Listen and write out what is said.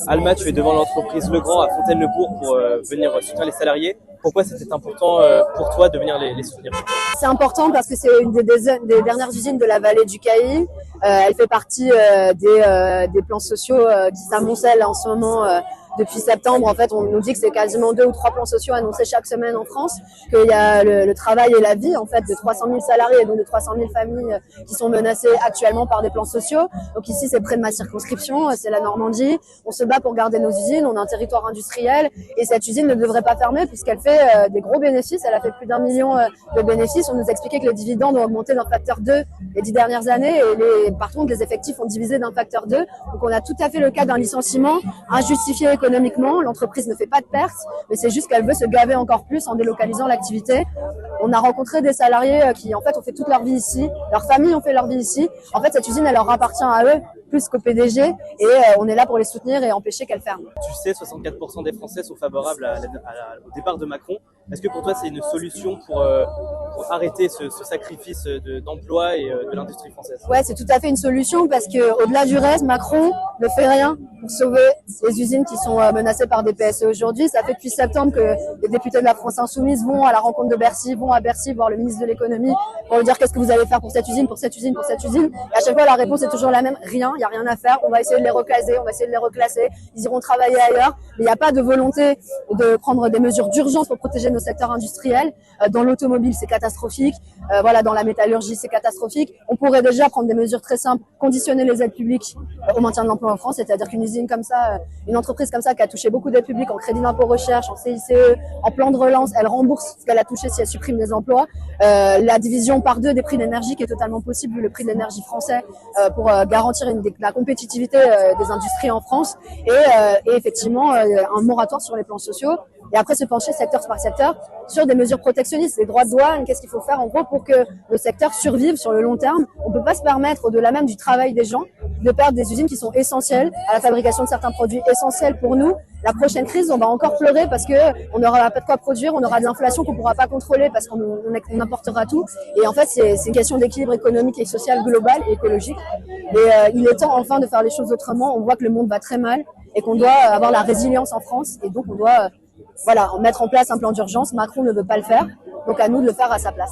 Alma, tu es devant l'entreprise Legrand à Fontaine-le-Bourg pour venir soutenir les salariés. Pourquoi c'était important pour toi de venir les soutenir? C'est important parce que c'est une des dernières usines de la vallée du Cailly. Elle fait partie des plans sociaux qui s'amoncellent en ce moment. Depuis septembre, en fait, on nous dit que c'est quasiment 2 ou 3 plans sociaux annoncés chaque semaine en France, qu'il y a le travail et la vie, en fait, de 300 000 salariés et donc de 300 000 familles qui sont menacées actuellement par des plans sociaux. Donc ici, c'est près de ma circonscription, c'est la Normandie. On se bat pour garder nos usines, on a un territoire industriel et cette usine ne devrait pas fermer puisqu'elle fait des gros bénéfices. Elle a fait plus d'1 million de bénéfices. On nous expliquait que les dividendes ont augmenté d'un facteur 2 les 10 dernières années et par contre, les effectifs ont divisé d'un facteur 2. Donc on a tout à fait le cas d'un licenciement injustifié économiquement, l'entreprise ne fait pas de pertes, mais c'est juste qu'elle veut se gaver encore plus en délocalisant l'activité. On a rencontré des salariés qui, en fait, ont fait toute leur vie ici, leurs familles ont fait leur vie ici. En fait, cette usine, elle leur appartient à eux plus qu'au PDG et on est là pour les soutenir et empêcher qu'elle ferme. Tu sais, 64% des Français sont favorables au départ de Macron. Est-ce que pour toi, c'est une solution pour arrêter ce sacrifice d'emploi et de l'industrie française? Ouais, c'est tout à fait une solution parce que au-delà du reste, Macron ne fait rien pour sauver les usines qui sont menacées par des PSE aujourd'hui. Ça fait depuis septembre que les députés de la France Insoumise vont à la rencontre de Bercy, vont à Bercy voir le ministre de l'économie pour lui dire qu'est-ce que vous allez faire pour cette usine, pour cette usine, pour cette usine. Et à chaque fois, la réponse est toujours la même. Rien, il n'y a rien à faire. On va essayer de les recaser, on va essayer de les reclasser. Ils iront travailler ailleurs. Mais il n'y a pas de volonté de prendre des mesures d'urgence pour protéger nos secteurs industriels. Dans l'automobile, c'est catastrophique. Voilà, dans la métallurgie, c'est catastrophique. On pourrait déjà prendre des mesures très simples, conditionner les aides publiques au maintien de l'emploi en France, c'est-à-dire qu'une usine comme ça, une entreprise comme ça qui a touché beaucoup d'aides publiques en crédit d'impôt recherche, en CICE, en plan de relance, elle rembourse ce qu'elle a touché si elle supprime des emplois. La division par 2 des prix de l'énergie qui est totalement possible vu le prix de l'énergie français pour garantir la compétitivité des industries en France et effectivement un moratoire sur les plans sociaux. Et après se pencher secteur par secteur sur des mesures protectionnistes, les droits de douane, qu'est-ce qu'il faut faire en gros pour que le secteur survive sur le long terme. On peut pas se permettre, au-delà même du travail des gens, de perdre des usines qui sont essentielles à la fabrication de certains produits essentiels pour nous. La prochaine crise, on va encore pleurer parce que on n'aura pas de quoi produire, on aura de l'inflation qu'on pourra pas contrôler parce qu'on importera tout. Et en fait, c'est une question d'équilibre économique et social global et écologique. Et il est temps enfin de faire les choses autrement. On voit que le monde va très mal et qu'on doit avoir la résilience en France et donc on doit mettre en place un plan d'urgence. Macron ne veut pas le faire, donc à nous de le faire à sa place.